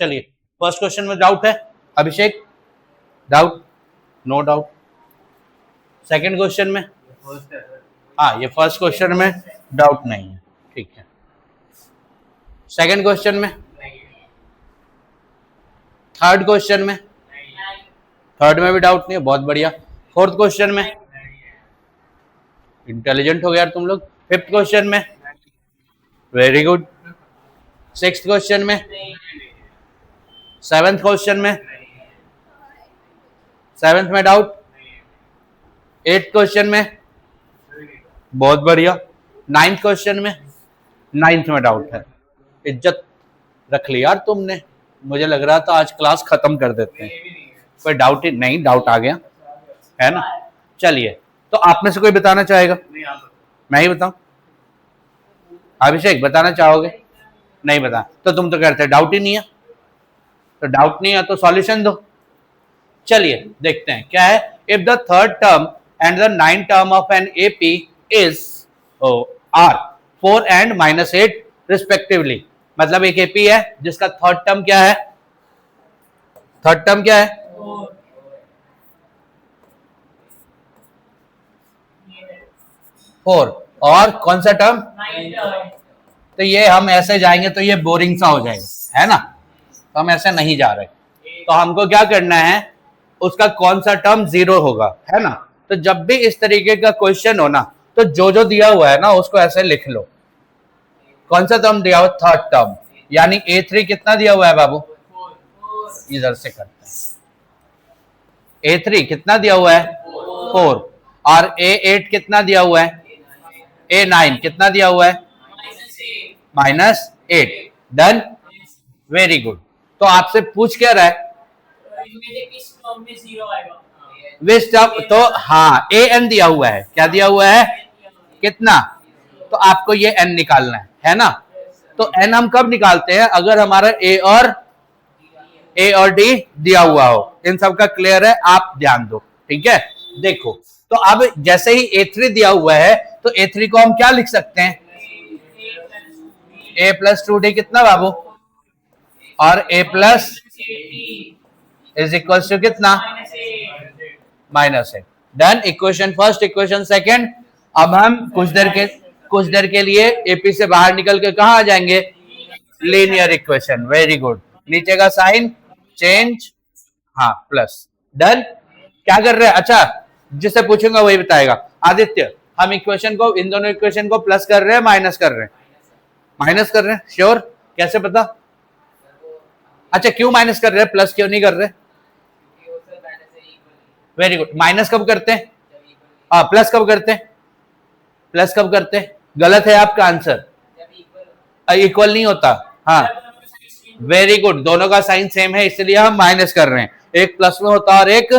चलिए first question में doubt है Abhishek? Doubt? No doubt. Second question में? हाँ, ये फर्स्ट क्वेश्चन में डाउट नहीं है, ठीक है। सेकंड क्वेश्चन में? थर्ड क्वेश्चन में? थर्ड में भी डाउट नहीं है, बहुत बढ़िया। फोर्थ क्वेश्चन में? इंटेलिजेंट हो गया यार तुम लोग। फिफ्थ क्वेश्चन में? Very good. सिक्स्थ क्वेश्चन में? सेवेंथ क्वेश्चन में? सेवेंथ में डाउट? एट्थ क्वेश्चन में? बहुत बढ़िया। नाइन्थ क्वेश्चन में? नाइन्थ में डाउट है। इज्जत रख ली यार तुमने, मुझे लग रहा था आज क्लास खत्म कर देते हैं, कोई डाउट ही नहीं, डाउट आ गया है ना। चलिए, तो आप में से कोई बताना चाहेगा? मैं ही बताऊं? अभिषेक बताना चाहोगे? नहीं बता, तो तुम तो कहते डाउट ही नहीं है, तो डाउट नहीं है तो सॉल्यूशन दो। चलिए देखते हैं क्या है। If the third term and the ninth term of N AP is are 4 and -8 respectively, मतलब एक एपी है जिसका थर्ड टर्म क्या है? थर्ड टर्म क्या है? 4। और कौन सा टर्म? तो ये हम ऐसे जाएंगे तो ये बोरिंग सा हो जाएगा, है ना, तो हम ऐसे नहीं जा रहे। तो हमको क्या करना है, उसका कौन सा टर्म 0 होगा, है ना। तो जब भी इस तरीके का क्वेश्चन हो ना, तो जो जो दिया हुआ है ना उसको ऐसे लिख लो। कौन सा टर्म दिया हुआ? थर्ड टर्म, यानी A3 कितना दिया हुआ है बाबू? इधर से करते हैं। A3 कितना दिया हुआ है? 4। और A8 कितना दिया हुआ है? A9 कितना दिया हुआ है? -8। Done, very good. तो आपसे पूछ क्या रहा है? Which term? तो हाँ, AN दिया हुआ है। क्या दिया हुआ है? कितना? तो आपको ये N निकालना है ना। तो N हम कब निकालते हैं? अगर हमारा A और D दिया हुआ हो। इन सब का क्लियर है, आप ध्यान दो, ठीक है। देखो, तो अब जैसे ही A3 दिया हुआ है तो A3 को हम क्या लिख सकते हैं? A + 2D कितना बाबू? और A + इज इक्वल टू कितना? -8। Done, equation first, equation second. अब हम कुछ देर के लिए एपी से बाहर निकल के कहा आ जाएंगे? Linear equation. Very good. नीचे का साइन चेंज, हाँ, प्लस। डन। क्या कर रहे हैं? अच्छा, जिससे पूछूंगा वही बताएगा। आदित्य, हम इक्वेशन को, इन दोनों इक्वेशन को प्लस कर रहे हैं माइनस कर रहे हैं? माइनस कर रहे हैं। श्योर? कैसे पता? अच्छा, क्यों माइनस कर रहे हैं, प्लस क्यों नहीं कर रहे? Very good. माइनस कब करते हैं? हाँ, प्लस कब करते हैं? प्लस कब करते हैं? गलत है आपका आंसर, इक्वल नहीं होता। हाँ, वेरी गुड, दोनों का साइन सेम है इसलिए हम माइनस कर रहे हैं। एक प्लस में होता और एक,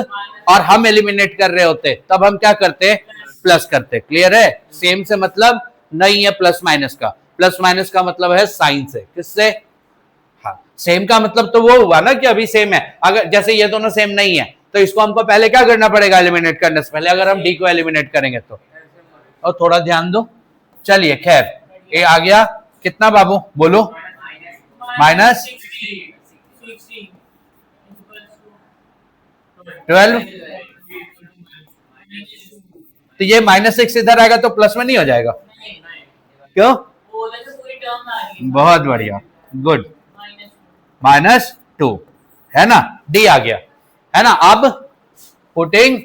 और हम एलिमिनेट कर रहे होते तब हम क्या करते? प्लस करते। क्लियर है? सेम से मतलब नहीं है प्लस माइनस का, प्लस माइनस का मतलब है साइन से। किससे? हाँ, सेम का मतलब तो वो हुआ ना कि अभी सेम है। अगर जैसे ये दोनों सेम नहीं है तो इसको हमको पहले क्या करना पड़ेगा एलिमिनेट करने से पहले, अगर हम डी को एलिमिनेट करेंगे तो। और थोड़ा ध्यान दो। चलिए खैर, ए आ गया कितना बाबू, बोलो? -12। तो ये -6 इधर आएगा तो प्लस में नहीं हो जाएगा? क्यों? बहुत बढ़िया, गुड। -2 है ना, डी आ गया है ना। अब पुटिंग,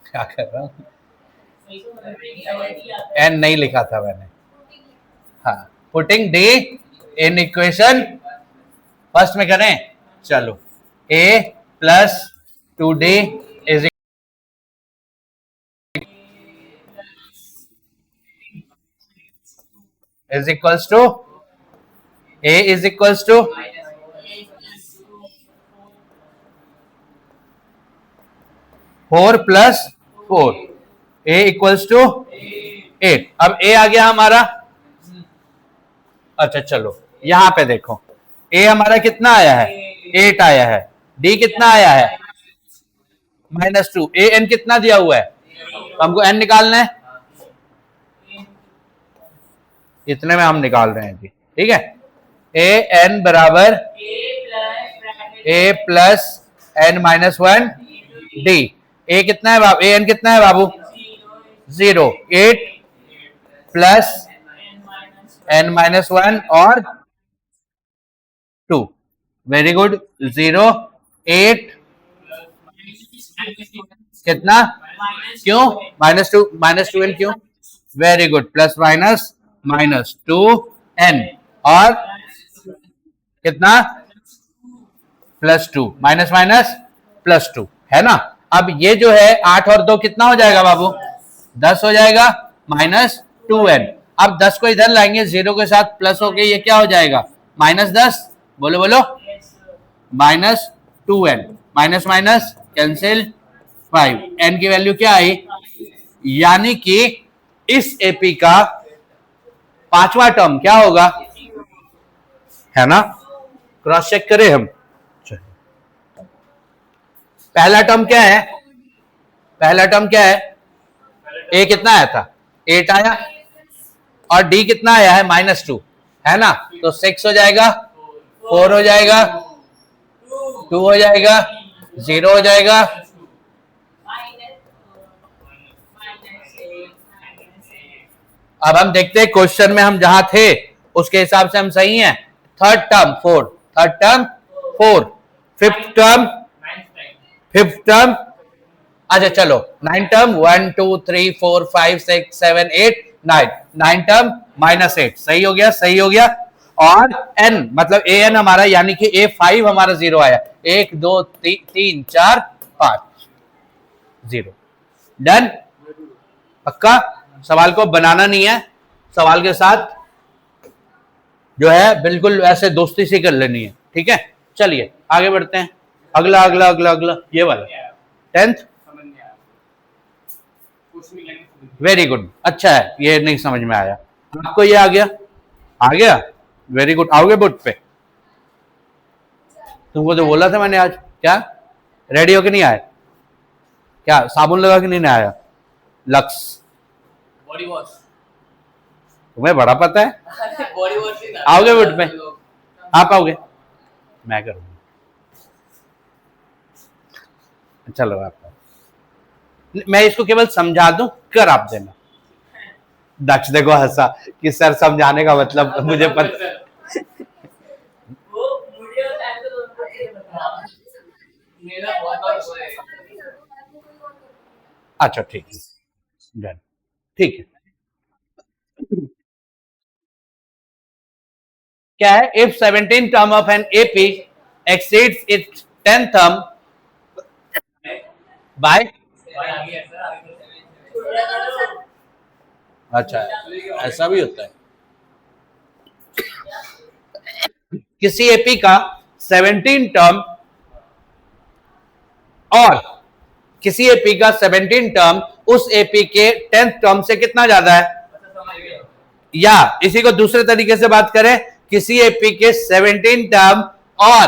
क्या कर रहा हूं, एन नहीं लिखा था मैंने। हाँ, putting D in equation first में करें। चलो, A + 2D is equals to A is equals to -4 + 4, A equals to 8। अब A आ गया हमारा। अच्छा चलो, यहां पे देखो, A हमारा कितना आया है? 8 आया है। D कितना आया है? -2। A n कितना दिया हुआ है? हमको n निकालना है। इतने में हम निकाल रहे हैं जी, ठीक है। ए एन बराबर a plus n minus one d. A कितना है बाबू, ए एन कितना है बाबू, 0। 8 प्लस एन माइनस वन और 2। Very good. 0 8 कितना, क्यों माइनस टू एन क्यों, very good, plus minus minus 2 n और कितना +2, माइनस माइनस +2 है ना। अब ये जो है 8 और 2 कितना हो जाएगा बाबू, 10 हो जाएगा, -2n। अब 10 को इधर लाएंगे 0 के साथ प्लस होके ये क्या हो जाएगा, -10। बोलो बोलो, -2n, minus minus cancel 5, n की वैल्यू क्या आई, यानी कि इस एपी का पांचवा टर्म क्या होगा, है ना। क्रॉस चेक करें हम। पहला टर्म क्या है, पहला टर्म क्या है, ए कितना आया था, 8 आया, और डी कितना आया है, -2, है ना। तो 6 हो जाएगा, 4 हो जाएगा, 2 हो जाएगा, 0 हो जाएगा, अब हम देखते हैं क्वेश्चन में हम जहां थे उसके हिसाब से हम सही हैं। Third term 4, third term 4, fifth term, fifth term, अच्छा चलो 9 टर्म 1 2 3 4 5 6 7 8 9, 9 टर्म -8, सही हो गया, सही हो गया। और n मतलब ए एन हमारा, यानी कि A5 हमारा 0 आया, 1 2 3 4 5 0। डन, पक्का। सवाल को बनाना नहीं है, सवाल के साथ जो है बिल्कुल ऐसे दोस्ती सी कर लेनी है, ठीक है। चलिए आगे बढ़ते हैं, अगला अगला अगला अगला ये वाला 10th। वेरी गुड, अच्छा है, ये नहीं समझ में आया आपको, ये आ गया, आ गया, वेरी गुड। आओगे बोर्ड पे, तुमको तो बोला था मैंने आज, क्या रेडी हो के नहीं आए, क्या साबुन लगा के नहीं आया, लक्स बॉडी वॉश, तुम्हें बड़ा पता है। बॉडी वॉश ही ना, आओगे बोर्ड पे, आप आओगे, मैं करूंगा, चलो आप, मैं इसको केवल समझा दूं, कर आप देना। दक्ष देखो हंसा कि सर समझाने का मतलब मुझे पता, वो मुझे और टाइम तो दोनों को ये बता, मेरा बहुत बार है। अच्छा ठीक है, डन, ठीक है। क्या है, if 17 term of an AP exceeds its 10th term by, अच्छा ऐसा भी होता है, किसी एपी का 17 टर्म और किसी एपी का 17 टर्म उस एपी के 10th टर्म से कितना ज्यादा है, या इसी को दूसरे तरीके से बात करें, किसी एपी के 17 टर्म और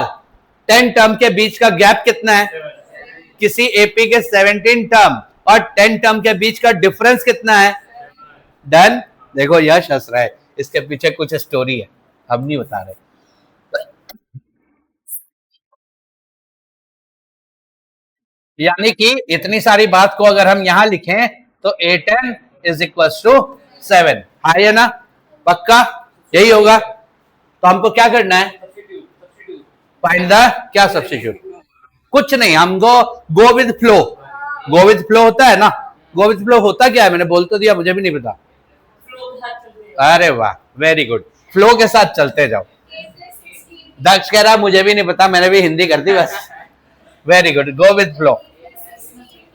10 टर्म के बीच का गैप कितना है, किसी एपी के 17 टर्म और 10 टर्म के बीच का डिफरेंस कितना है। डन, देखो यश हंस रहा है, इसके पीछे कुछ स्टोरी है, हम नहीं बता रहे। यानी कि इतनी सारी बात को अगर हम यहां लिखें तो 8n = 7, हाँ है ना, पक्का यही होगा। तो हमको क्या करना है, फाइंड द, क्या सब्स्टिट्यूट, कुछ नहीं, हमको go with flow, go with flow होता है ना, गो विद फ्लो होता क्या है, मैंने बोल तो दिया, मुझे भी नहीं पता। अरे वाह, वेरी गुड, फ्लो के साथ चलते जाओ। दक्ष कह रहा मुझे भी नहीं पता, मैंने भी हिंदी कर दी बस, very good, go with flow.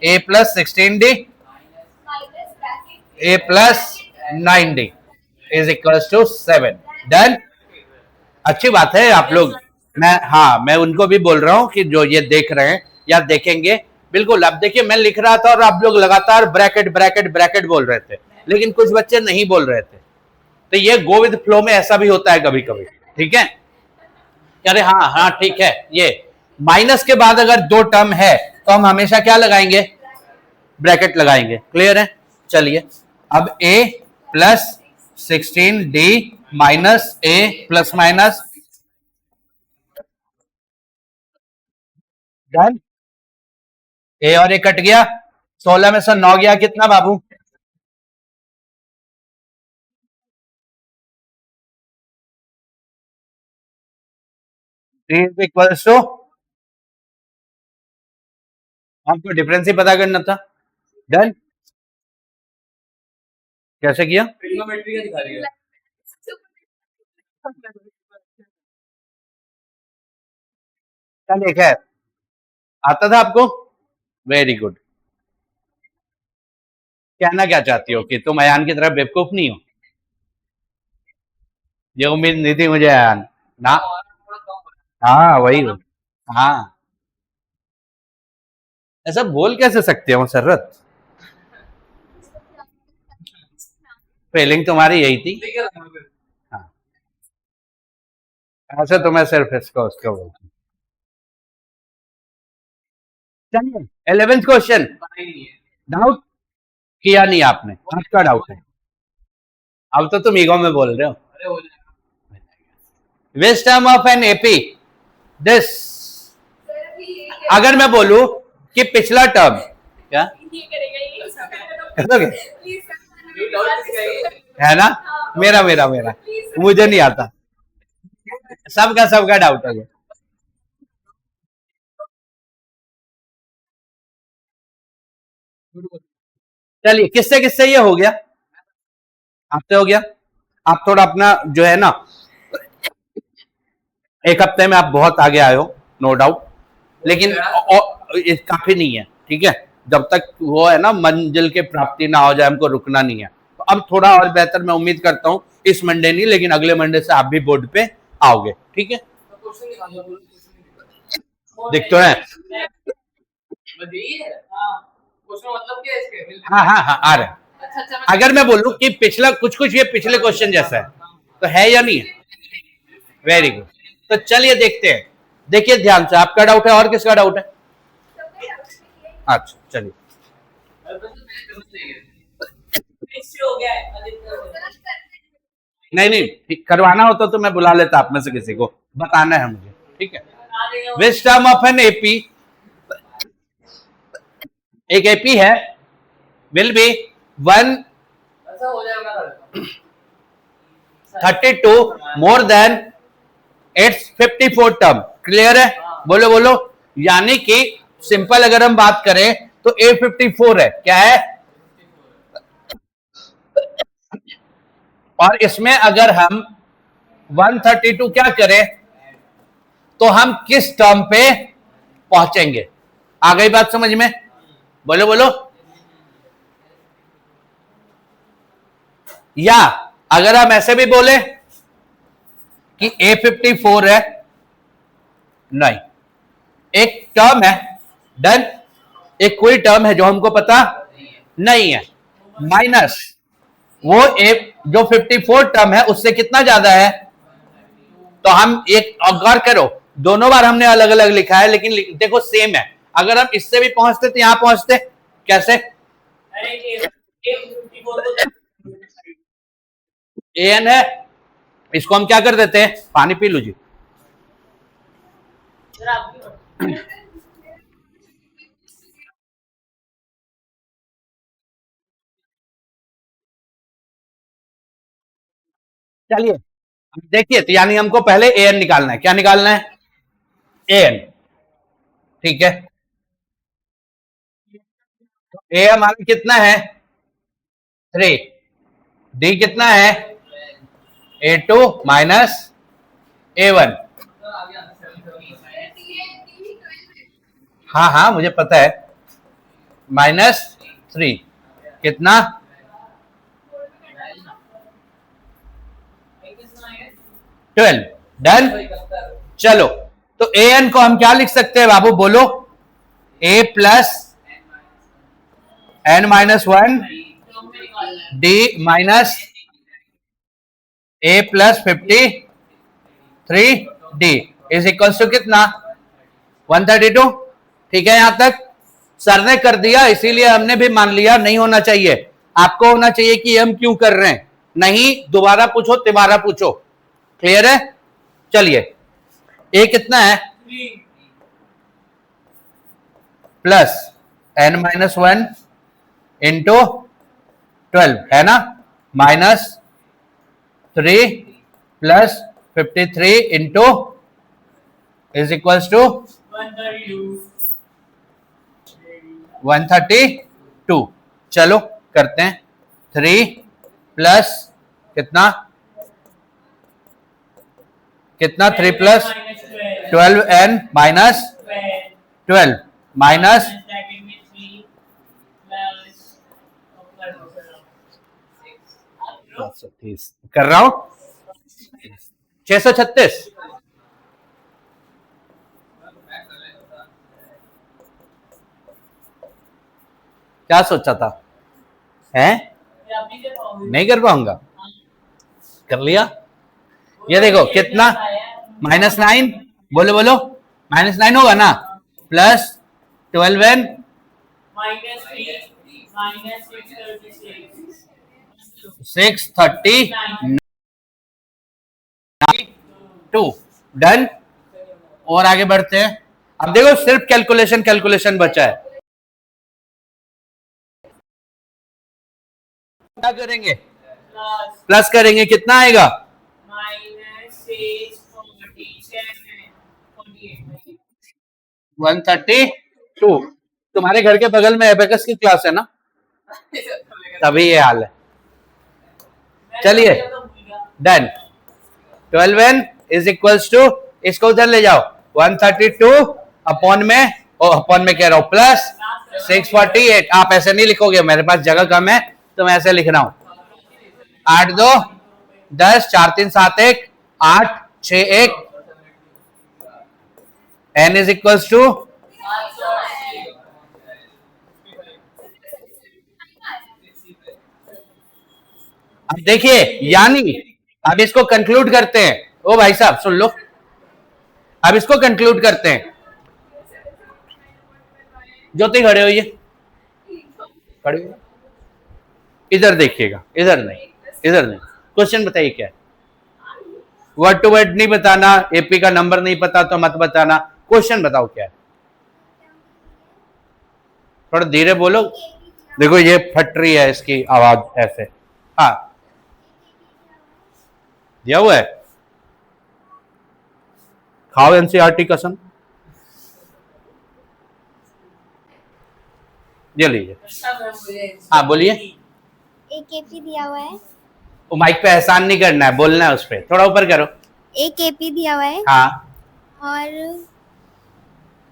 a + 16d a + 9d = 7। Done, अच्छी बात है आप लोग, मैं उनको भी बोल रहा हूं कि जो ये देख रहे हैं या देखेंगे, बिल्कुल। अब देखिए मैं लिख रहा था और आप लोग लगातार ब्रैकेट ब्रैकेट ब्रैकेट बोल रहे थे, लेकिन कुछ बच्चे नहीं बोल रहे थे। तो ये गो विद फ्लो में ऐसा भी होता है कभी कभी, ठीक है। अरे हाँ हाँ ठीक है, ये माइनस के बाद अगर 2 टर्म है तो हम हमेशा क्या लगाएंगे, ब्रैकेट लगाएंगे, क्लियर है। चलिए अब a + 16d minus a plus minus done. A और ए कट गया, 16 में से 9 गया, कितना बाबू? इक्वल्स टू, हमको डिफरेंस ही पता करना था। डन। कैसे किया? ट्रिग्नोमेट्री का दिखा रही है। चलिए खैर, आता था आपको? Very good. कहना क्या चाहती हो कि तुम अयान की तरह बेवकूफ नहीं हो? ये उम्मीद नहीं थी मुझे अयान ना। हाँ वही हो। हाँ, ऐसा बोल कैसे सकते हो मुसर्रत? फीलिंग तुम्हारी यही थी। हाँ, ऐसे तो मैं सिर्फ इसको उसको बोलता हूँ। चलिए 11th क्वेश्चन। डाउट किया नहीं आपने? आपका डाउट है? अब तो तुम ईगो में बोल रहे हो। Which term of an AP this, अगर मैं बोलूं कि पिछला टर्म, क्या करोगे? है ना? मेरा मेरा मेरा मुझे नहीं आता, सबका डाउट है। चलिए किससे किससे ये हो गया? आपसे हो गया। आप थोड़ा अपना जो है ना, एक हफ्ते में आप बहुत आगे आए हो नो डाउट, लेकिन काफी नहीं है, ठीक है? जब तक वो है ना मंजिल की प्राप्ति ना हो जाए, हमको रुकना नहीं है। तो अब थोड़ा और बेहतर, मैं उम्मीद करता हूँ इस मंडे नहीं, लेकिन अगले मंडे से आप भी बोर्ड पे आओगे, ठीक है? दिख तो है। हाँ हाँ हाँ आ रहे हैं। अगर मैं बोलूं कि पिछला कुछ कुछ ये पिछले क्वेश्चन जैसा है, तो है या नहीं है? Very good. तो चलिए देखते हैं, देखिए ध्यान से। आपका डाउट है और किसका डाउट है? अच्छा चलिए, नहीं नहीं करवाना होता तो मैं बुला लेता आप में से किसी को, बताना है मुझे, ठीक है? Which term of an AP, एक एपी है, will be 132 more than it's 54 term. Clear है? बोलो बोलो। यानी कि सिंपल अगर हम बात करें तो ए 54 है, क्या है? और इसमें अगर हम 132 क्या करें तो हम किस टर्म पे पहुंचेंगे? आ गई बात समझ में? बोलो बोलो। या अगर हम ऐसे भी बोले कि A54 है, नहीं, एक टर्म है, डन, एक कोई टर्म है जो हमको पता नहीं है, माइनस वो ए जो 54 टर्म है उससे कितना ज्यादा है, तो हम एक गौर करो, दोनों बार हमने अलग अलग लिखा है, लेकिन देखो सेम है। अगर हम इससे भी पहुंचते तो यहां पहुंचते कैसे? एन है, इसको हम क्या कर देते हैं, पानी पी लीजिए। चलिए देखिए, तो यानी हमको पहले ए एन निकालना है। क्या निकालना है? ए एन, ठीक है? तो ए हमारा कितना है? 3। डी कितना है? A2 minus A1। हाँ हाँ मुझे पता है, -3 कितना? 12। डन। चलो तो ए एन को हम क्या लिख सकते हैं बाबू, बोलो? A plus n-1 D minus A plus 53 D is equal to कितना? 132। ठीक है, यहां तक सर ने कर दिया, इसीलिए हमने भी मान लिया। नहीं होना चाहिए, आपको होना चाहिए कि हम क्यों कर रहे हैं, नहीं दोबारा पूछो, तिबारा पूछो। क्लियर है? चलिए, ए कितना है? 3 प्लस n-1 इंटू 12 है ना, minus 3 plus 53 into is equals to 132। चलो करते हैं। 3 प्लस कितना कितना 3 प्लस 12n माइनस 12 माइनस कर रहा हूं 636। क्या सोचा था? हैं? नहीं कर पाऊंगा। कर लिया। ये देखो कितना, -9, बोलो बोलो, -9 होगा ना, प्लस 12n -632। डन। और आगे बढ़ते हैं। अब देखो सिर्फ कैलकुलेशन बचा है। क्या करेंगे? प्लस करेंगे, कितना आएगा? 132। तुम्हारे घर के बगल में एबेकस की क्लास है ना, तभी ये हाल है। चलिए done. 12n is equals to, इसको उधर ले जाओ, 132 अपॉन में, अपॉन में कह रहा हूं, प्लस 648। आप ऐसे नहीं लिखोगे, मेरे पास जगह कम है तो मैं ऐसे लिख रहा हूं। 8 2 10, 4 3 7 1 8 6 1। n इज इक्वल्स टू, अब देखिए, यानी अब इसको कंक्लूड करते हैं। ओ भाई साहब सुन लो, अब इसको कंक्लूड करते हैं। ज्योति खड़े होइए, खड़े होइए। इधर देखिएगा, इधर नहीं, इधर नहीं। क्वेश्चन बताइए क्या है? वर्ड टू वर्ड नहीं बताना, एपी का नंबर नहीं पता तो मत बताना। क्वेश्चन बताओ क्या है? थोड़ा धीरे बोलो, देखो ये फट रही है इसकी आवाज ऐसे। हाँ दिया हुआ है, खाओ एनसीईआरटी कसम। ये लीजिए। हाँ बोलिए। एक केपी दिया हुआ है। वो माइक पे एहसान नहीं करना है, बोलना है उस पे, थोड़ा ऊपर करो। एक केपी दिया हुआ है। हाँ, और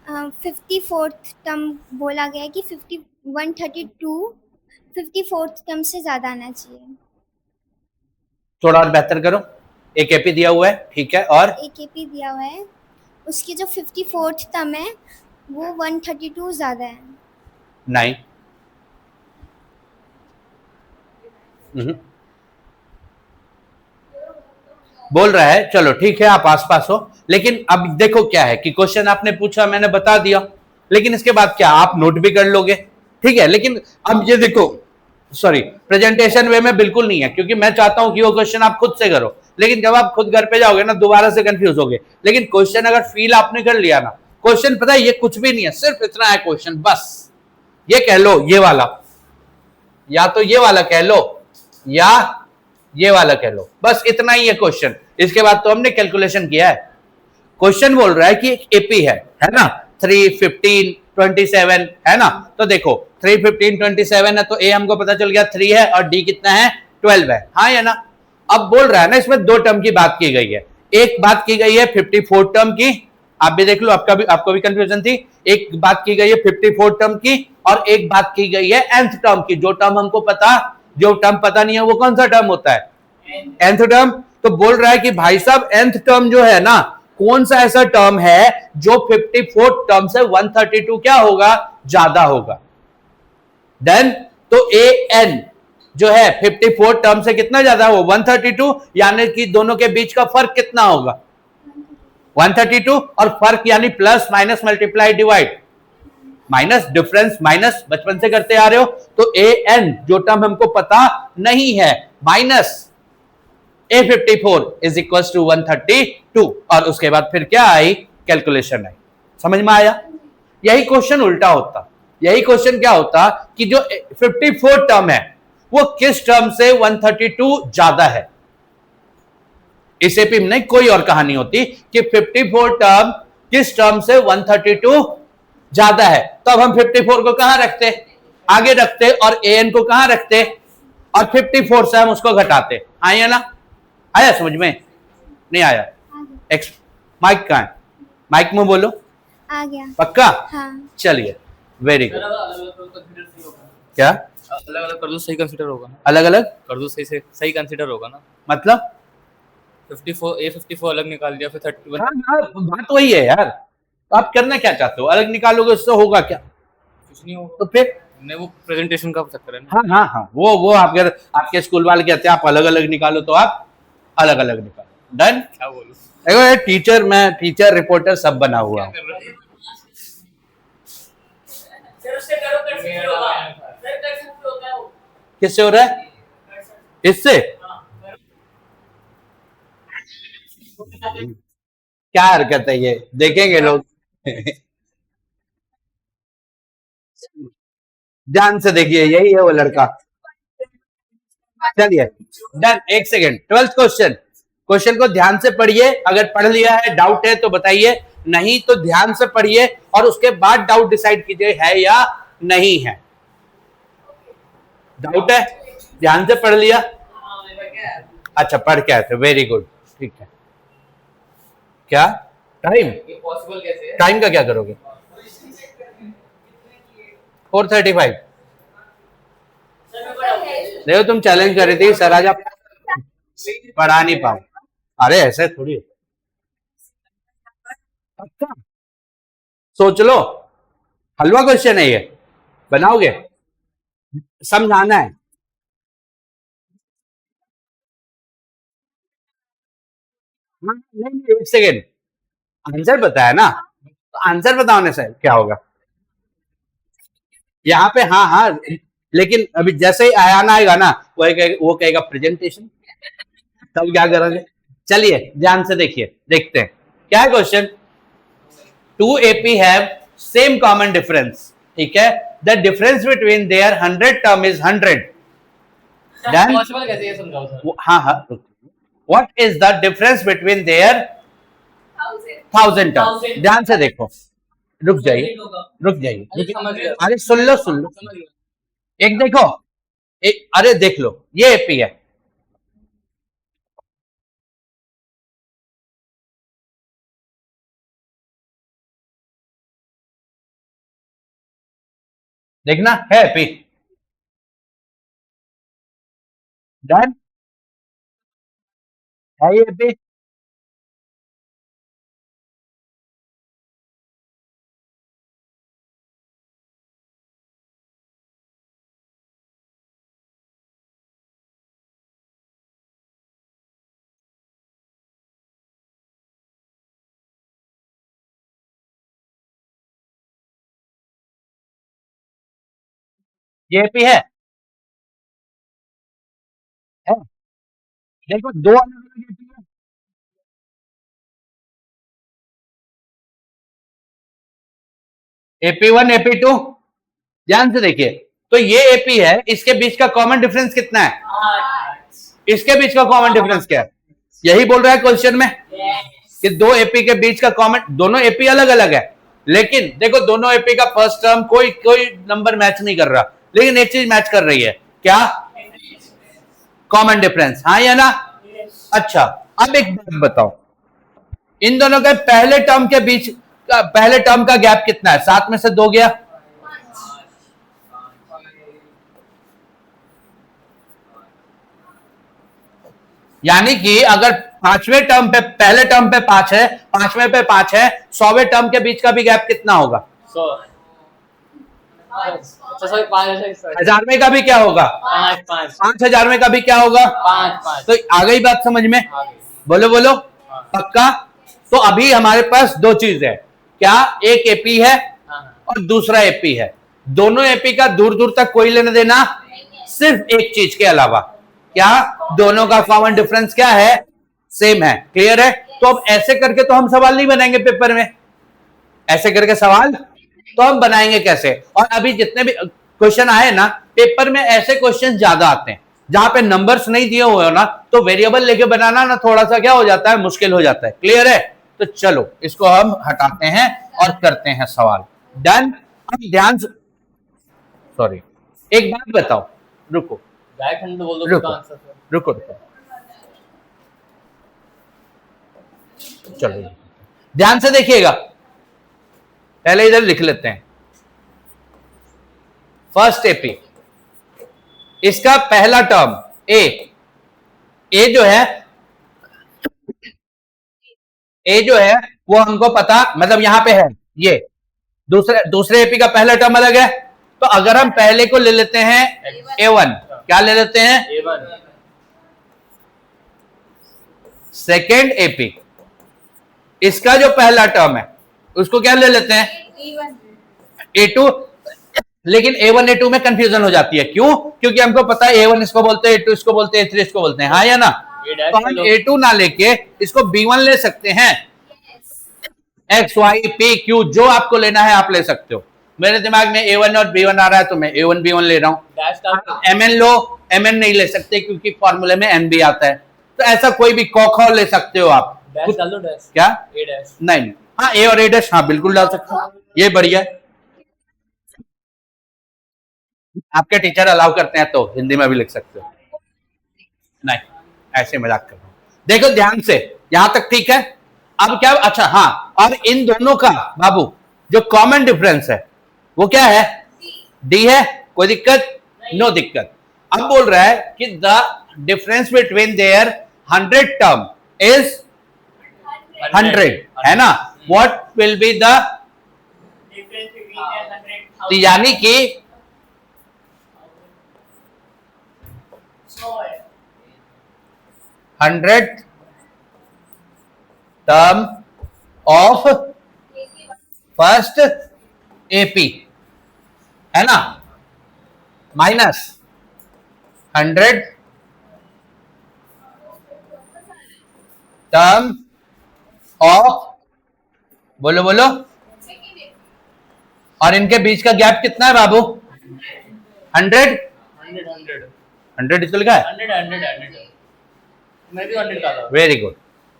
54th टर्म बोला गया है कि 132 54th टर्म से ज्यादा आना चाहिए। थोड़ा और बेहतर करो। एक एपी दिया हुआ है, ठीक है, और एक केपी दिया हुआ है, उसकी जो 54th टर्म है वो 132 ज्यादा है। नहीं। बोल रहा है, चलो ठीक है, आप आसपास हो। लेकिन अब देखो क्या है कि क्वेश्चन आपने पूछा, मैंने बता दिया, लेकिन इसके बाद क्या आप नोट भी कर लोगे, ठीक है। लेकिन अब ये देखो, सॉरी, प्रेजेंटेशन वे में बिल्कुल नहीं है, क्योंकि मैं चाहता हूं कि वो क्वेश्चन आप खुद से करो। लेकिन जब आप खुद घर पे जाओगे ना, दोबारा से कंफ्यूज होगे। लेकिन क्वेश्चन अगर फील आपने कर लिया ना, क्वेश्चन पता है ये कुछ भी नहीं है, सिर्फ इतना है क्वेश्चन, बस ये कह लो, ये वाला, या तो ये वाला कह लो या ये वाला कह लो, बस इतना ही है क्वेश्चन। इसके बाद तो हमने कैलकुलेशन किया है। क्वेश्चन बोल रहा है कि एक एपी है ना, 3 15 27 है ना। तो देखो 3 15 27 है, तो ए हमको पता चल गया 3 है, और डी कितना है 12 है, हाँ या ना। अब बोल रहा है ना, इसमें दो टर्म की बात की गई है। एक बात की गई है 54 टर्म की, आप भी देख लो, आपको भी कंफ्यूजन थी। एक बात की गई है 54 टर्म की, और एक बात की गई है nth टर्म की। जो टर्म हमको पता, जो टर्म पता नहीं है वो कौन सा टर्म होता है? nth term. तो बोल रहा है कि भाई साहब nth टर्म जो है ना, कौन सा ऐसा टर्म है जो 54 टर्म से 132 क्या होगा, ज्यादा होगा। देन तो an जो है 54 टर्म से कितना ज्यादा हो, 132, यानी कि दोनों के बीच का फर्क कितना होगा, 132। और फर्क यानी plus minus multiply divide, minus difference minus, बचपन से करते आ रहे हो। तो an जो टर्म हमको पता नहीं है, minus A54 is equal to 132 और उसके बाद फिर क्या आई, कैलकुलेशन आई। समझ में आया? यही क्वेश्चन उल्टा होता, यही क्वेश्चन क्या होता कि जो 54 टर्म है वो किस टर्म से 132 ज्यादा है। इस एपी में कोई और कहानी होती कि 54 टर्म किस टर्म से 132 ज्यादा है, तो अब हम 54 को कहां रखते, आगे रखते, और an को कहां रखते, और 54 से हम उसको घटाते। आया ना? आया समझ में? नहीं आया? एक्स माइक कहां है? माइक में बोलो। आ गया। पक्का? हाँ। चलिए, वेरी गुड। क्या अलग अलग कर दो, सही कंसीडर होगा ना? अलग अलग कर दो, सही से सही कंसीडर होगा ना? मतलब 54 अलग निकाल दिया, फिर 31। हाँ, बात वही है यार। तो आप करना क्या चाहते हो? अलग निकालोगे उससे होगा क्या? कुछ नहीं होगा। तो फिर नहीं, वो प्रेजेंटेशन का चक्कर है ना। हाँ हाँ हाँ, वो आप अगर आपके स्कूल वाले कहते हैं आप अलग अलग निकालो तो आप अलग अलग निकालो। डन? क्या बोलूं? देखो ये टीचर, मैं टीचर रिपोर्टर सब बना हुआ हूँ। सर उससे करो, कंसीडर होगा। सर कंसीडर होता है वो। किससे हो रहा है? इससे? क्या हरकत है ये, देखेंगे लोग। ध्यान से देखिए, यही है वो लड़का। चलिए डन। एक सेकेंड, 12th क्वेश्चन। क्वेश्चन को ध्यान से पढ़िए, अगर पढ़ लिया है, डाउट है तो बताइए, नहीं तो ध्यान से पढ़िए और उसके बाद डाउट डिसाइड कीजिए है या नहीं है। डाउट है? ध्यान से पढ़ लिया? अच्छा, पढ़ के आए थे, वेरी गुड, ठीक है। क्या टाइम? ये पॉसिबल कैसे है? टाइम का क्या करोगे? 4:35। देखो तुम चैलेंज कर रही थी सर आज आप पढ़ा नहीं पाओ। अरे ऐसे थोड़ी है। अच्छा, सोच लो, हलवा क्वेश्चन है ये, बनाओगे? समझाना है। हाँ, नहीं, एक सेकेंड, आंसर बताया ना, तो आंसर बताने से क्या होगा यहाँ पे? हाँ हाँ, लेकिन अभी जैसे ही आयान आएगा ना, वो कहेगा प्रेजेंटेशन, तब क्या करोगे? चलिए ध्यान से देखिए, देखते हैं क्या है question. 2 AP have same common difference, ठीक है, the difference between their 100 term is 100। Done? Possible कैसे, ये समझाओ सर। हाँ हाँ, what is the difference between their 1000 term? ध्यान से देखो, रुक जाइए, रुक जाइए, अरे सुन लो, सुन लो, एक देखो, एक, अरे देख लो, ये एपी है, देखना है एपी। डन? है ये एपी? ये एपी है? देखो दो अलग अलग एपी है। AP1 AP2, ध्यान से देखिए, तो ये एपी है, इसके बीच का कॉमन डिफरेंस कितना है? इसके बीच का कॉमन डिफरेंस क्या है? यही बोल रहा है क्वेश्चन में कि दो एपी के बीच का कॉमन, दोनों एपी अलग अलग है, लेकिन देखो दोनों एपी का फर्स्ट टर्म कोई नंबर मैच नहीं कर रहा, लेकिन एक चीज मैच कर रही है, क्या? कॉमन डिफरेंस, हाँ या ना? अच्छा, अब एक बात बताओ, इन दोनों के पहले टर्म के बीच पहले टर्म का गैप कितना है? 7 में से 2 गया, यानी कि अगर 5वें टर्म पे, पहले टर्म पे 5 है, 5वें पे 5 है, 100वें टर्म के बीच का भी गैप कितना होगा? 100। अच्छा सॉरी, 5। 1000वें का भी क्या होगा? 5। 5000वें का भी क्या होगा? 5। तो आ गई बात समझ में? बोलो बोलो, पक्का? तो अभी हमारे पास दो चीज है, क्या? एक एपी है और दूसरा एपी है, दोनों एपी का दूर दूर तक कोई लेना देना, सिर्फ एक चीज के अलावा, क्या दोनों का कॉमन डिफरेंस क्या है? सेम है। क्लियर है? तो अब ऐसे करके तो हम सवाल नहीं बनाएंगे पेपर में, ऐसे करके सवाल तो हम बनाएंगे कैसे? और अभी जितने भी क्वेश्चन आए ना पेपर में, ऐसे क्वेश्चन ज्यादा आते हैं जहां पे नंबर्स नहीं दिए हुए हो ना, तो वेरिएबल लेके बनाना ना थोड़ा सा क्या हो जाता है, मुश्किल हो जाता है। क्लियर है? तो चलो इसको हम हटाते हैं और करते हैं सवाल। डन। अब ध्यान से, सॉरी एक बात बताओ, रुको राइट हैंड बोल दो रुको उसका आंसर सर। रुको रुको, चलो ध्यान से देखिएगा, पहले इधर लिख लेते हैं। फर्स्ट एपी, इसका पहला टर्म ए जो है, ए जो है वो हमको पता, मतलब यहां पे है ये, दूसरे एपी का पहला टर्म अलग है। तो अगर हम पहले को ले लेते हैं A1, क्या ले लेते हैं? A1। सेकेंड एपी, इसका जो पहला टर्म है उसको क्या ले लेते हैं? A2। लेकिन A1 A2 में कंफ्यूजन हो जाती है, क्यों? क्योंकि हमको पता है A1 इसको बोलते हैं, A2 इसको बोलते हैं, A3 इसको बोलते हैं, हाँ या ना? तो हम A2 ना लेके इसको B1 ले सकते हैं। X Y P Q जो आपको लेना है आप ले सकते हो। मेरे दिमाग में A1 और B1 आ रहा है तो मैं A1 B1 ले रहा हूं। MN लो, MN नहीं ले सकते क्योंकि फॉर्मूले में N भी आता है। तो ऐसा कोई भी क ले सकते हो आप। डैश डाल दो, डैश। क्या? A dash. नहीं, हाँ A और A डैश, हाँ बिल्कुल डाल सकते हो, ये बढ़िया है। आपके टीचर अलाउ करते हैं तो हिंदी में भी लिख सकते हो। नहीं, ऐसे मजाक कर रहा हूं। देखो ध्यान से, यहां तक ठीक है। अब क्या? अच्छा हाँ, और इन दोनों का बाबू जो कॉमन डिफरेंस है वो क्या है? डी है। कोई दिक्कत? नो दिक्कत। अब बोल रहा है कि the difference between their 100 term is 100, है ना? व्हाट विल बी द, यानी कि 100 टर्म ऑफ फर्स्ट एपी, है ना, माइनस 100 टर्म ऑफ, बोलो बोलो, और इनके बीच का गैप कितना है बाबू? 100 इसको लिखा है, 100। मैं भी 100 डाला। Very good.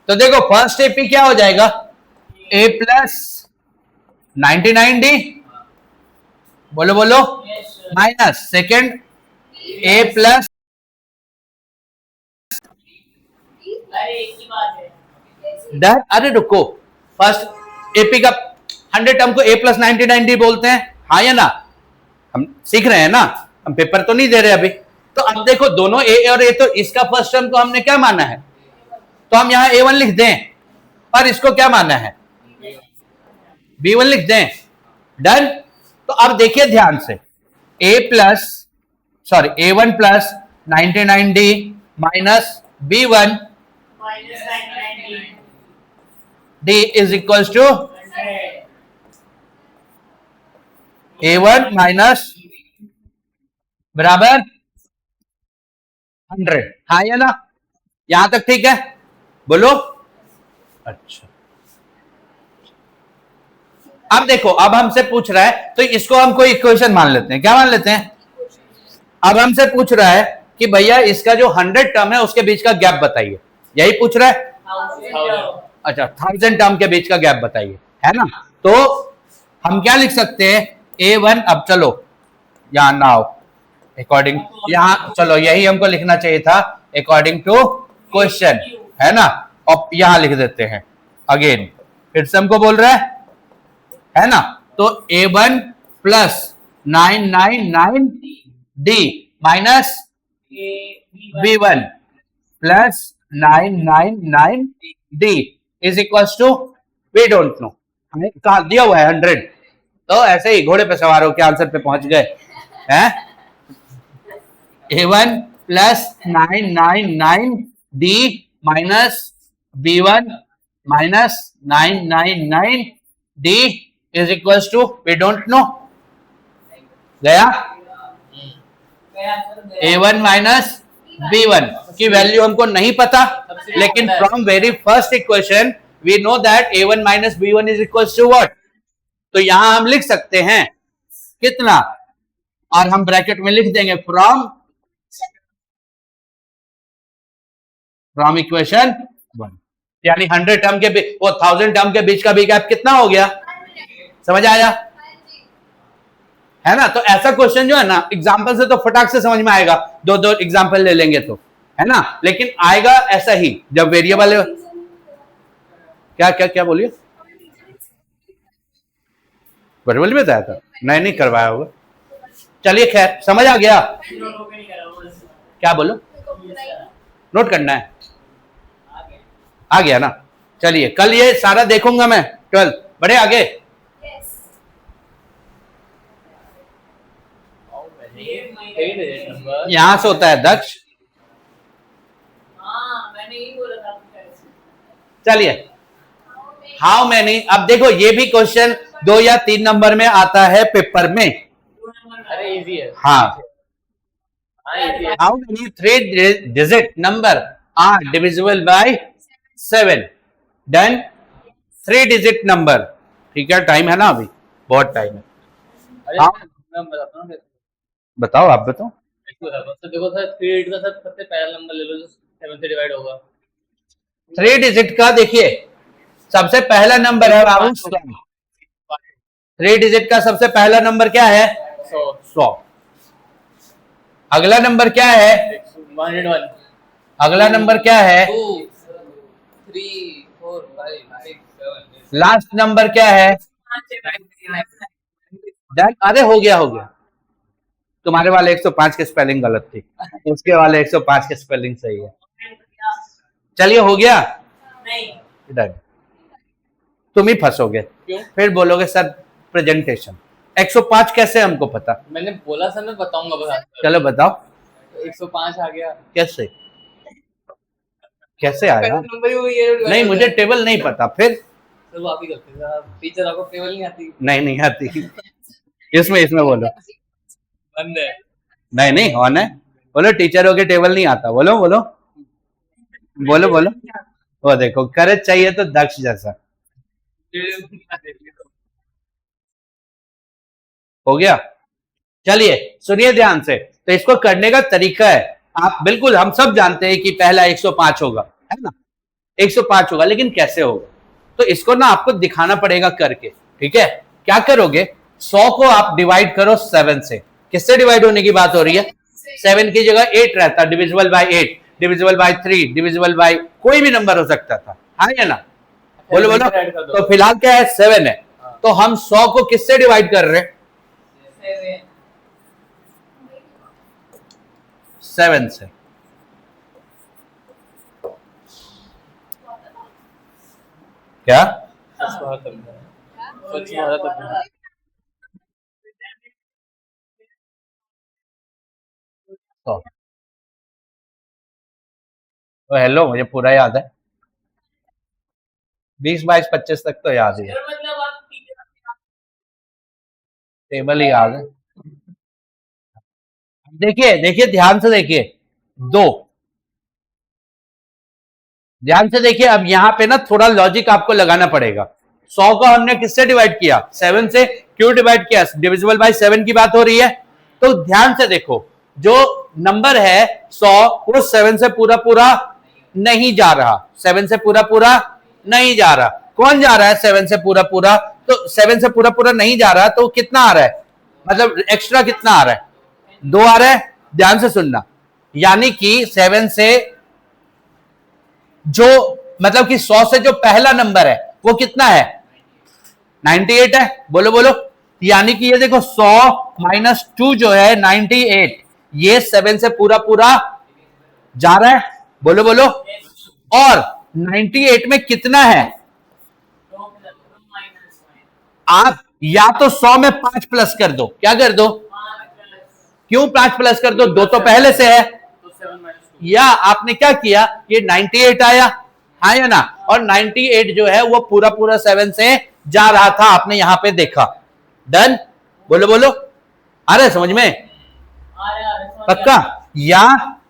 तो देखो फर्स्ट एपी क्या हो जाएगा? A प्लस 99D, बोलो बोलो, माइनस सेकेंड A प्लस, अरे एक ही बात है। डन। अरे रुको, फर्स्ट एपी का 100 टर्म को A प्लस 99D बोलते हैं, हाँ या ना? हम सीख रहे हैं ना, हम पेपर तो नहीं दे रहे अभी। तो अब देखो दोनों A और A, तो इसका फर्स्ट टर्म को हमने क्या माना है? तो हम यहां A1 लिख दें, और इसको क्या माना है? B1 लिख दें। डन। तो अब देखिए ध्यान से, A1 plus 99D minus B1 D is equals to A1 minus बराबर 100, हाँ या ना? यहां तक ठीक है? बोलो। अच्छा, अब देखो, अब हमसे पूछ रहा है तो इसको हम कोई इक्वेशन मान लेते हैं। क्या मान लेते हैं? अब हमसे पूछ रहा है कि भैया इसका जो 100 टर्म है उसके बीच का गैप बताइए, यही पूछ रहा है। अच्छा, 1000 टर्म के बीच का गैप बताइए, है ना? तो हम क्या लिख सकते हैं? A1, अब चलो यहां ना आओ, अकॉर्डिंग, यहां चलो यही हमको लिखना चाहिए था, अकॉर्डिंग टू क्वेश्चन, है ना? और यहां लिख देते हैं अगेन, फिर से हमको बोल रहा है ना? तो A1 plus 999D minus B1 plus 999D is equals to, we don't know, हमें कहा दिया हुआ है 100, तो ऐसे ही घोड़े पे सवार होकर आंसर पे पहुंच गए हैं। A1 plus 999D minus B1 minus 999D is equals to, we don't know. गया? A1 माइनस B1 की वैल्यू हमको नहीं पता, लेकिन from very first equation we know that A1 minus B1 is equal to what. तो यहां हम लिख सकते हैं कितना, और हम ब्रैकेट में लिख देंगे फ्रॉम इक्वेशन 1, यानी 100 टर्म के वो 1000 टर्म के बीच का भी गैप कितना हो गया, समझ आया है ना। तो ऐसा क्वेश्चन जो है ना एग्जांपल से तो फटाक से समझ में आएगा, दो दो एग्जांपल ले लेंगे तो, है ना, लेकिन आएगा ऐसा ही जब वेरिएबल क्या क्या क्या बोलिए, वेरिएबल में बताया था, नहीं करवाया होगा, चलिए खैर समझ आ गया। क्या बोलो, नोट करना है, आ गया ना। चलिए कल ये सारा देखूंगा मैं 12 बड़े आगे। यहां से होता है दक्ष। मैंने यही बोला था। चलिए हाउ मैनी, अब देखो ये भी क्वेश्चन 2 या 3 नंबर में आता है पेपर में। अरे इजी है। हाँ, how many 3 digit number are divisible by 7, done. 3 digit number, ठीक है, टाइम है ना अभी, बहुत टाइम है। हाँ मैं बताता हूँ, बताओ, आप बताओ। देखो सर 3 का सबसे पहला नंबर ले लो जो 7 से डिवाइड होगा। 3 डिजिट का देखिए सबसे पहला नंबर है बाबू 100। 3 डिजिट का सबसे पहला नंबर क्या है, 100। अगला नंबर क्या है, 101। अगला नंबर क्या है, 2 3 4 5 6 7। लास्ट नंबर क्या है, डन। अरे हो गया तुम्हारे वाले 105 के स्पेलिंग गलत थी, उसके वाले 105 के स्पेलिंग सही है। चलिए हो गया, डन। तुम ही फंसोगे, क्यों? फिर बोलोगे सर प्रेजेंटेशन 105 कैसे हमको पता। मैंने बोला सर मैं बताऊंगा बस। चलो बताओ 105 आ गया कैसे आया, नंबर ही वही है। नहीं मुझे टेबल नहीं पता, फिर चलो आप ही करते हैं, टीचर आपको टेबल नहीं आती। नहीं आती। इसमें बोलो, बंद है। नहीं ऑन है, बोलो टीचरों के टेबल नहीं आता, बोलो वो देखो करेज चाहिए तो दक्ष जैसा। हो गया, चलिए सुनिए ध्यान से। तो इसको करने का तरीका है, आप बिल्कुल हम सब जानते हैं कि पहला 105 होगा, है ना, 105 होगा, लेकिन कैसे होगा, तो इसको ना आपको दिखाना पड़ेगा करके, ठीक है। क्या करोगे, 100 को आप डिवाइड करो 7 से। किससे डिवाइड होने की बात हो रही है, 7 की जगह 8 रहता, divisible by 8, divisible by 3, divisible by कोई भी नंबर हो सकता था, हाँ या ना, बोलो। तो फिलहाल क्या है, 7 है, तो हम 100 को किससे डिवाइड कर रहे हैं, 7 से। क्या तो हेलो, मुझे पूरा याद है, 20 22 25 तक तो याद ही है, टेबल ही याद है। देखिए ध्यान से देखिए, 2 ध्यान से देखिए। अब यहां पे ना थोड़ा लॉजिक आपको लगाना पड़ेगा। 100 को हमने किससे डिवाइड किया, 7 से। क्यों डिवाइड किया, डिविजिबल बाय 7 की बात हो रही है। तो ध्यान से देखो, जो नंबर है 100 वो 7 से पूरा नहीं जा रहा, 7 से पूरा नहीं जा रहा। कौन जा रहा है 7 से पूरा, तो 7 से पूरा नहीं जा रहा, तो कितना आ रहा है, मतलब एक्स्ट्रा कितना आ रहा है, 2 आ रहा है। ध्यान से सुनना, यानी कि 7 से जो मतलब कि 100 से जो पहला नंबर है वो कितना है, 98 है, बोलो। यानी कि ये देखो 100 माइनस 2 जो है 98, ये 7 से पूरा जा रहा है, बोलो। और 98 में कितना है, आप या तो 100 में 5 प्लस कर दो, क्या कर दो, क्यों 5 प्लस कर दो, 2 तो पहले से है, या आपने क्या किया, ये 98 आया, हाँ या ना, और 98 जो है वो पूरा 7 से जा रहा था, आपने यहां पे देखा, डन, बोलो। आ रहा है समझ में, पक्का। या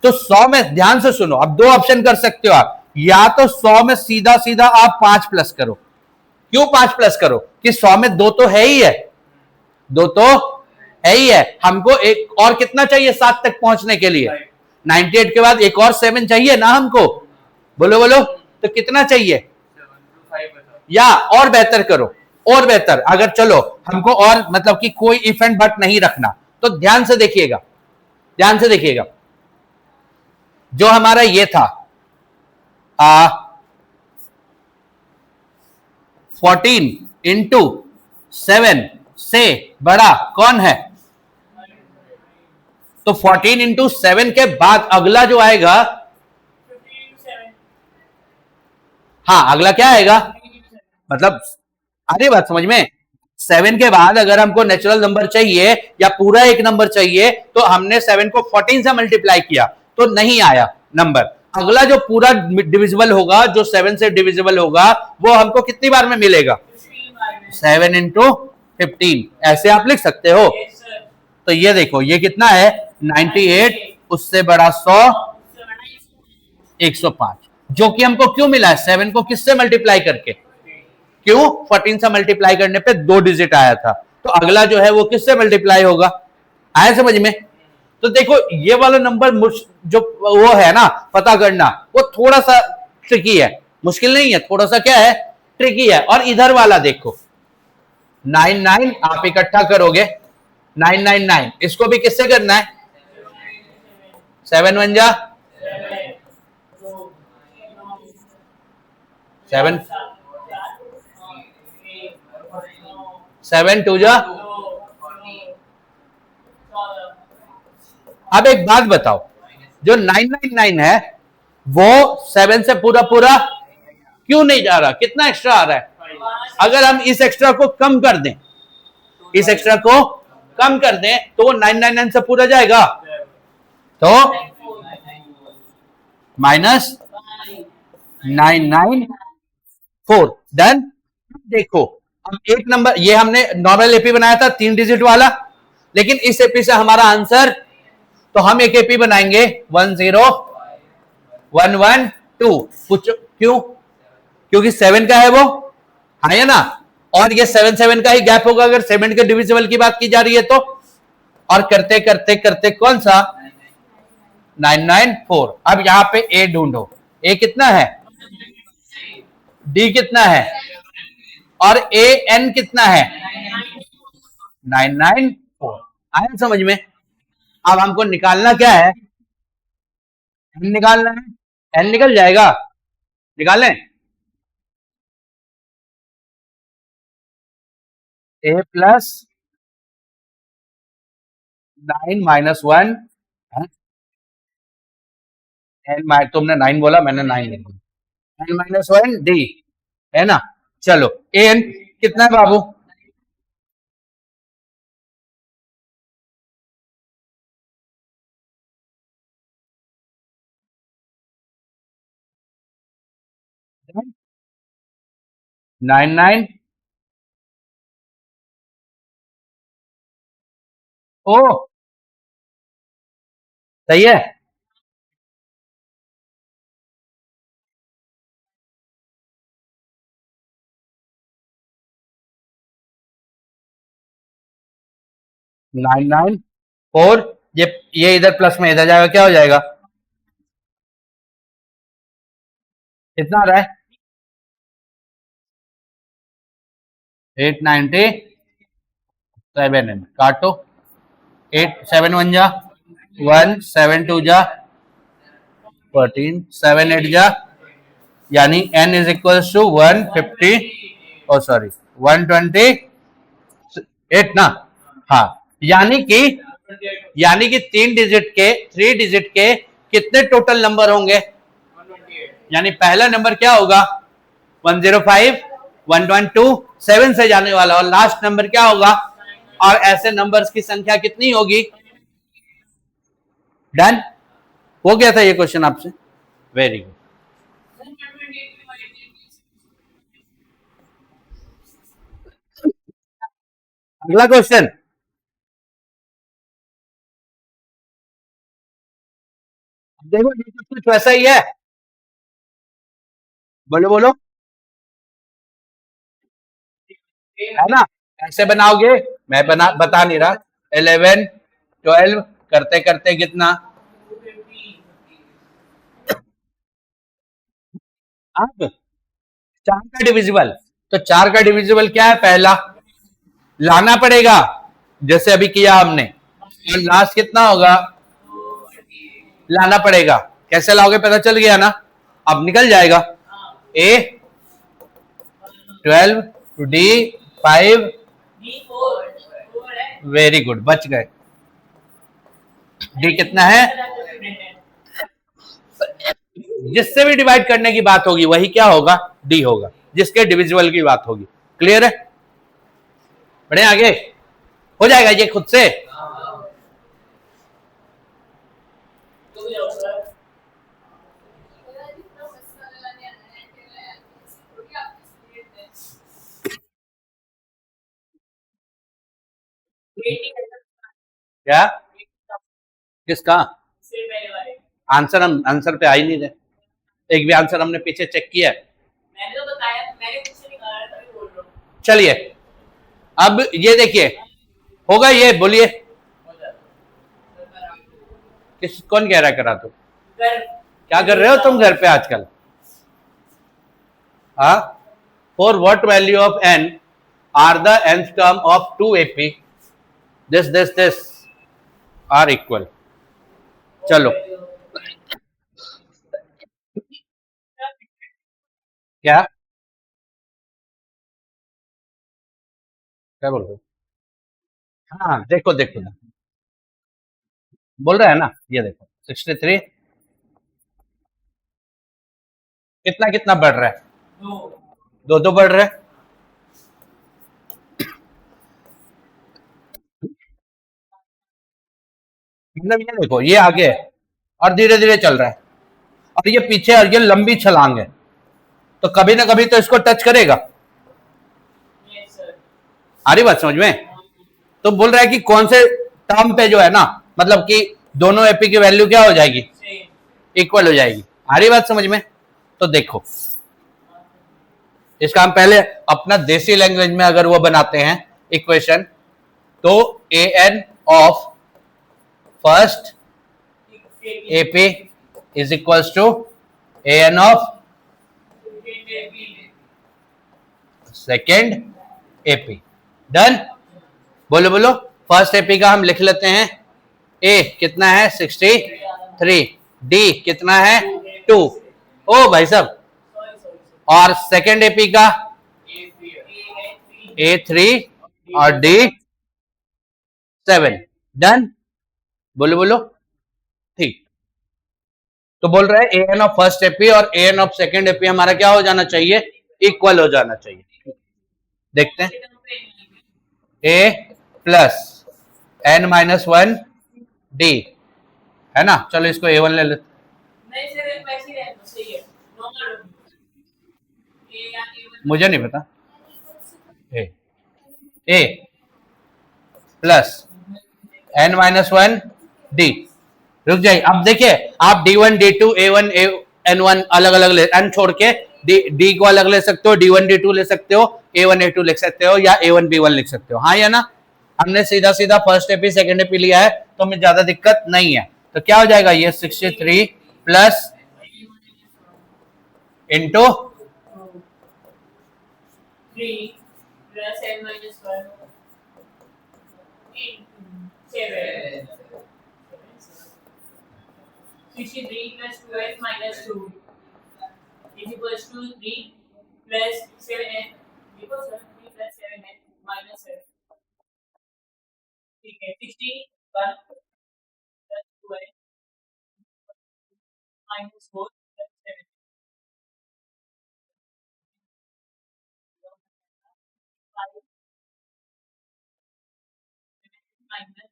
तो 100 में ध्यान से सुनो, अब दो ऑप्शन कर सकते हो आप, या तो 100 में सीधा सीधा आप 5 प्लस करो। क्यों 5 प्लस करो? कि 100 में दो तो है ही है, दो तो है ही है, हमको एक और कितना चाहिए 7 तक पहुंचने के लिए? 98 के बाद एक और 7 चाहिए ना हमको, बोलो बोलो, तो कितना चाहिए? या और बेहतर करो, और बेहतर, अगर चलो हमको और मतलब कि कोई इफ एंड बट नहीं रखना, तो ध्यान से देखिएगा, ध्यान से देखिएगा, जो हमारा ये था 14 इंटू 7 से बड़ा कौन है? तो 14 इंटू 7 के बाद अगला जो आएगा, हाँ अगला क्या आएगा, मतलब अरे बात समझ में, 7 के बाद अगर हमको नेचुरल नंबर चाहिए या पूरा एक नंबर चाहिए, तो हमने 7 को 14 से मल्टीप्लाई किया तो नहीं आया नंबर। अगला जो पूरा डिविजिबल होगा, जो 7 से डिविजिबल होगा, वो हमको कितनी बार में मिलेगा? 7 इंटू 15, ऐसे आप लिख सकते हो। तो ये देखो, ये कितना है? 98, उससे बड़ा 100, 105, जो कि हमको क्यों मिला है? 7 को किससे मल्टीप्लाई करके? क्यों? 14 से मल्टीप्लाई करने पे 2 डिजिट आया था, तो अगला जो है वो किससे मल्टीप्लाई होगा? आया समझ में? तो देखो ये वाला नंबर जो वो है ना पता करना, वो थोड़ा सा ट्रिकी है, मुश्किल नहीं है, थोड़ा सा क्या है, ट्रिकी है। और इधर वाला देखो 99 आप इकट्ठा करोगे, 999, इसको भी किससे करना है? 7 1 जा 7, 7 2 जा। अब एक बात बताओ, जो 999 है वो 7 से पूरा पूरा क्यों नहीं जा रहा? कितना एक्स्ट्रा आ रहा है? अगर हम इस एक्स्ट्रा को कम कर दें, इस एक्स्ट्रा को कम कर दें, तो वो 999 से पूरा जाएगा, तो माइनस 994 डन। देखो अब एक नंबर, ये हमने नॉर्मल एपी बनाया था 3 डिजिट वाला, लेकिन इस एपी से हमारा आंसर, तो हम एक एपी बनाएंगे 10112। पूछो क्यों? क्योंकि 7 का है वो, हाँ या ना, और ये 7 7 का ही गैप होगा अगर 7 के डिविजिबल की बात की जा रही है तो। और करते करते करते कौन सा? 994। अब यहां पे ए ढूंढो, ए कितना है, डी कितना है, और ए एन कितना है? 994। आया समझ में? अब हमको निकालना क्या है? एन निकालना है, एन निकल जाएगा, निकालें। ए प्लस 9 माइनस 1, एन, तुमने 9 बोला, मैंने 9 लिख दिया, एन माइनस 1 डी, है ना। चलो एन कितना है बाबू? नाइन नाइन, ओ सही है। नाइन नाइन फोर, ये इधर प्लस में इधर जाएगा, क्या हो जाएगा? कितना आ रहा है? 897, काटो, 8 7 1 जा 1, 7 2 जा 14, 7 8 जा, यानी n is equal to 150, oh sorry 128 ना। हाँ, यानी कि 3 डिजिट के कितने टोटल नंबर होंगे? यानी पहला नंबर क्या होगा? 105, 112, 7 से जाने वाला, और लास्ट नंबर क्या होगा? और ऐसे नंबर्स की संख्या कितनी होगी? डन हो गया था ये क्वेश्चन आपसे, वेरी गुड। अगला क्वेश्चन, देखो ये कुछ वैसा ही है, बोलो बोलो, है ना? ऐसे बनाओगे, मैं बता नहीं रहा। 11 12 करते करते कितना, अब 4 का डिविजिबल, तो 4 का डिविजिबल क्या है? पहला लाना पड़ेगा, जैसे अभी किया हमने, और लास्ट कितना होगा? लाना पड़ेगा। कैसे लाओगे पता चल गया ना, अब निकल जाएगा। ए 12 टू डी 5, वेरी गुड, बच गए। डी कितना है? जिससे भी डिवाइड करने की बात होगी वही क्या होगा? डी होगा, जिसके डिविजिबल की बात होगी। क्लियर है? बढ़े आगे, हो जाएगा ये खुद से। क्या? किसका आंसर? हम आंसर पे आ ही नहीं रहे, एक भी आंसर हमने पीछे चेक किया है। मैंने तो बताया, मैंने कुछ नहीं कहा, तभी बोल रहा हूँ। चलिए अब ये देखिए, होगा ये, बोलिए किस, कौन कह रहा है करा? तो क्या कर रहे हो तुम घर पे आजकल? हाँ, for what value of n are the nth term of 2ap this are equal. चलो, क्या क्या बोल रहे हो? हाँ देखो देखो, बोल रहा है ना, ये देखो 63 कितना कितना बढ़ रहा है? दो दो बढ़ रहा है। मतलब ये देखो, ये आगे है और धीरे धीरे चल रहा है, और ये पीछे, और ये लंबी छलांग है, तो कभी ना कभी तो इसको टच करेगा। आ रही बात समझ में? तो बोल रहा है कि कौन से टर्म पे जो है ना, मतलब कि दोनों एपी की वैल्यू क्या हो जाएगी? इक्वल हो जाएगी। आ रही बात समझ में? तो देखो, इसका हम पहले अपना देसी लैंग्वेज में अगर वो बनाते हैं इक्वेशन, तो a n of first AP is equals to a n of second AP. Done? बोलो बोलो, फर्स्ट एपी का हम लिख लेते हैं, ए कितना है? 63, डी कितना है? 2। ओ भाई साहब, और सेकेंड एपी का A3 और D7। डन? बोलो बोलो, ठीक। तो बोल रहा है a n of first AP और ए एन ऑफ सेकेंड एपी हमारा क्या हो जाना चाहिए? इक्वल हो जाना चाहिए। देखते हैं, ए प्लस एन माइनस 1 डी, है ना? चलो इसको A1 ले लेते। मुझे नहीं पता। ए प्लस एन माइनस 1 डी, रुक जाइए। अब देखिए, आप D1 D2 A1 N1 अलग अलग ले, एन छोड़ के डी को अलग ले सकते हो, D1 D2 ले सकते हो, A1 A2 लिख सकते हो, या A1 B1 लिख सकते हो। हाँ या ना? हमने सीधा सीधा फर्स्ट एपी सेकेंड एपी लिया है, तो हमें ज्यादा दिक्कत नहीं है। तो क्या हो जाएगा ये? 63 plus into 3 plus n minus 1 into 7. 63 plus 2n minus 2 is equals to 3 plus 7n equals 3 plus 7n minus 7. ठीक है, 61 plus 2n minus 4 plus 7. Minus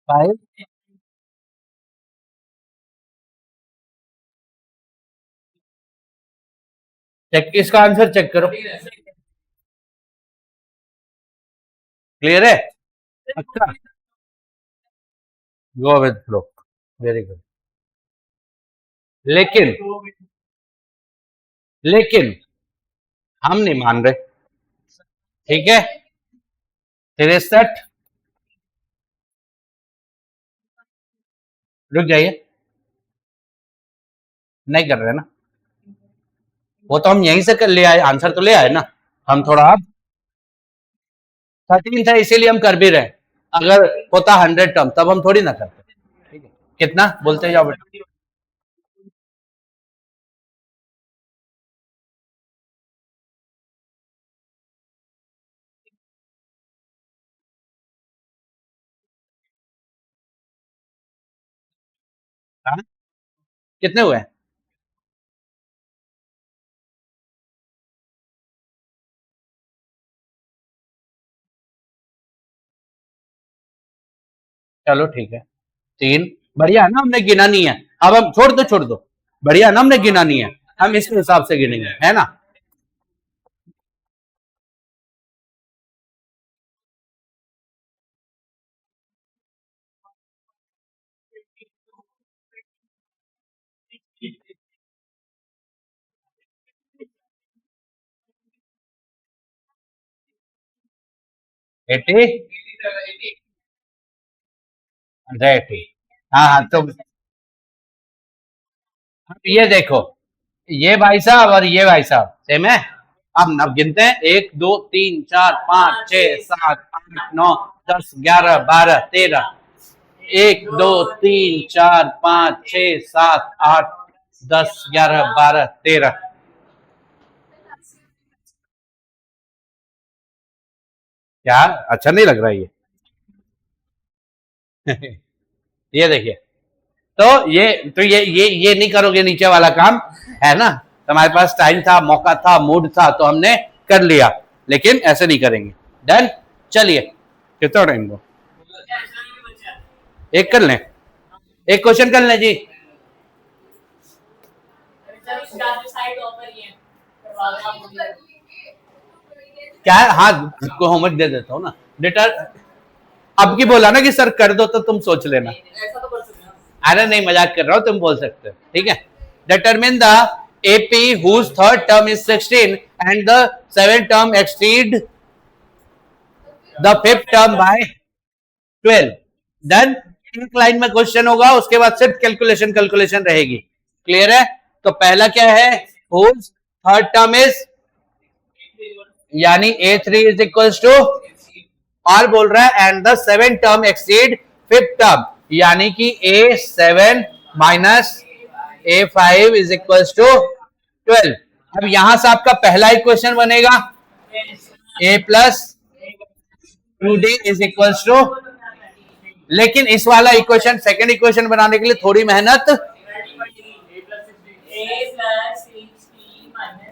5। Check, इसका आंसर चेक करो। क्लियर है? अच्छा, go with flow, very good. लेकिन लेकिन हम नहीं मान रहे, ठीक है? 63, रुक जाइए, नहीं कर रहे ना, वो तो हम यहीं से कर ले आए, आंसर तो ले आए ना हम, थोड़ा अब 13 था इसीलिए हम कर भी रहे, अगर होता 100 टर्म तब हम थोड़ी ना करते। ठीक है, कितना बोलते जाओ बेटा? हाँ? कितने हुए? चलो ठीक है, 3, बढ़िया है ना, हमने गिना नहीं है। अब हम छोड़ दो, छोड़ दो, बढ़िया है ना, हमने गिना नहीं है, हम इसके हिसाब से गिनेंगे, है ना? एटी, एटी, हाँ हाँ, तो अब ये देखो, ये भाई साहब और ये भाई साहब सेम है। अब गिनते हैं, 1 2 3 4 5 6 7 8 9 10 11 12 13, 1 2 3 4 5 6 7 8 10 11 12 13। क्या अच्छा नहीं लग रहा है ये? ये देखिए, तो ये नहीं करोगे नीचे वाला काम, है ना? तुम्हारे पास टाइम था, मौका था, मूड था, तो हमने कर लिया, लेकिन ऐसे नहीं करेंगे। डन, चलिए, कितना टाइम दो, एक कर लें, एक क्वेश्चन कर लें जी। क्या है? हाँ, आपको होमवर्क दे देता हूँ ना, डेटा। अब की बोला ना कि सर कर दो, तो तुम सोच लेना। अरे नहीं, मजाक कर रहा हूँ, तुम बोल सकते हो, ठीक है? Determine the AP whose third term is 16 and the seventh term exceed the fifth term by 12। Then एक लाइन में क्वेश्चन होगा, उसके बाद सिर्फ कैलकुलेशन कैलकुलेशन रहेगी। क्लियर है? तो पहला क्या है? whose third term is, यानी A3 is equals to, और बोल रहा है and the seven term exceed fifth term, यानी कि A7 minus A5 is equals to 12। अब यहां से आपका पहला इक्वेशन बनेगा, A plus 2D is equals to, लेकिन इस वाला इक्वेशन, सेकेंड इक्वेशन बनाने के लिए थोड़ी मेहनत,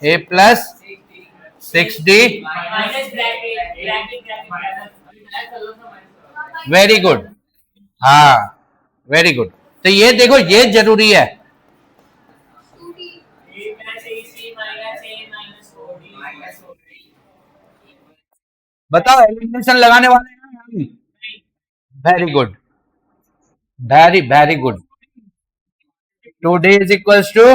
A plus 6D, very good, हाँ वेरी गुड। तो ये देखो, ये जरूरी है। बताओ, एलिमिनेशन लगाने वाले हैं हम? Very good, very very good. 2D is equals to,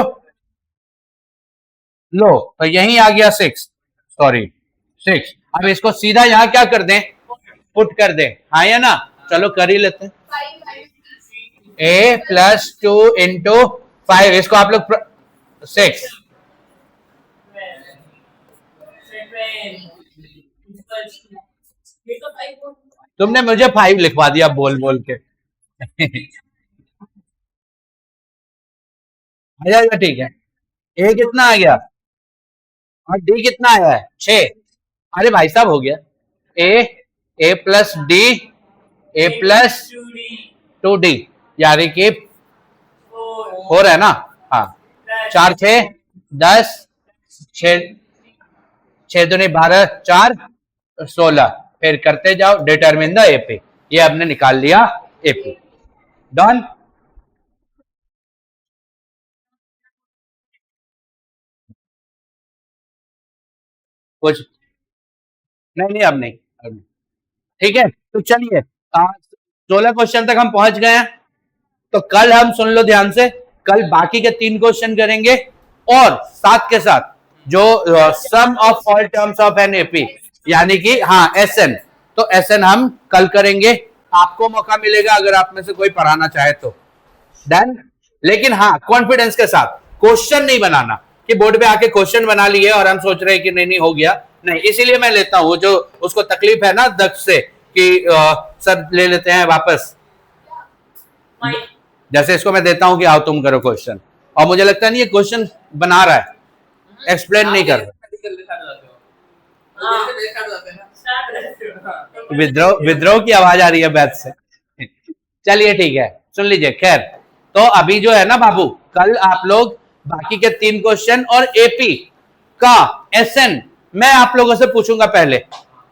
लो तो यही आ गया 6, सॉरी 6। अब इसको सीधा यहाँ क्या कर दें, पुट कर दें, हाँ या ना? चलो कर ही लेते हैं। A प्लस 2 इंटू 5, इसको आप लोग 6, तुमने मुझे 5 लिखवा दिया बोल बोल के। आ जाएगा, ठीक है। A कितना आ गया और D कितना आया है? 6। अरे भाई साहब, हो गया। A plus D, A plus 2D, यानी कि 4 है ना? हाँ, 4 6 10, 6 6 दूनी 12, 4 16, फिर करते जाओ, डिटरमिन द AP, ये हमने निकाल लिया AP। डन। कुछ नहीं, नहीं अब नहीं, अब नहीं। ठीक है, तो चलिए 16 क्वेश्चन तक हम पहुंच गए हैं। तो कल हम सुन लो ध्यान से, कल बाकी के 3 क्वेश्चन करेंगे और साथ के साथ जो sum of all terms of N AP यानी कि हाँ एसएन, तो एसएन हम कल करेंगे। आपको मौका मिलेगा अगर आप में से कोई पढ़ाना चाहे तो डन। लेकिन हाँ कॉन्फिडेंस के साथ, क्वेश्चन नहीं बनाना कि बोर्ड पे आके क्वेश्चन बना लिए और हम सोच रहे हैं कि नहीं हो गया, नहीं। इसीलिए मैं लेता हूं, जो उसको तकलीफ है ना दक्ष से कि सर ले लेते हैं वापस, जैसे इसको मैं देता हूं कि आओ तुम करो क्वेश्चन, और मुझे लगता नहीं ये क्वेश्चन बना रहा है, एक्सप्लेन नहीं कर रहा। विद्रोह की आवाज आ रही है बैच से। चलिए ठीक है, सुन लीजिए। खैर, तो अभी जो है ना बाबू, कल आप लोग बाकी के 3 क्वेश्चन और एपी का एसएन मैं आप लोगों से पूछूंगा। पहले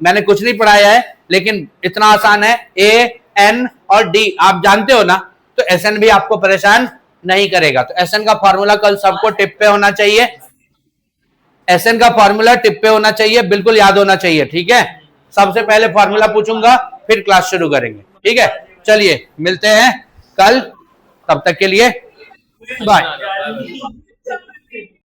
मैंने कुछ नहीं पढ़ाया है, लेकिन इतना आसान है, ए एन और डी आप जानते हो ना, तो एसएन भी आपको परेशान नहीं करेगा। तो एसएन का फॉर्मूला कल सबको टिप पे होना चाहिए, एसएन का फॉर्मूला टिप पे होना चाहिए, बिल्कुल याद होना चाहिए। ठीक है, सबसे पहले फॉर्मूला पूछूंगा, फिर क्लास शुरू करेंगे। ठीक है, चलिए मिलते हैं कल, तब तक के लिए बाय।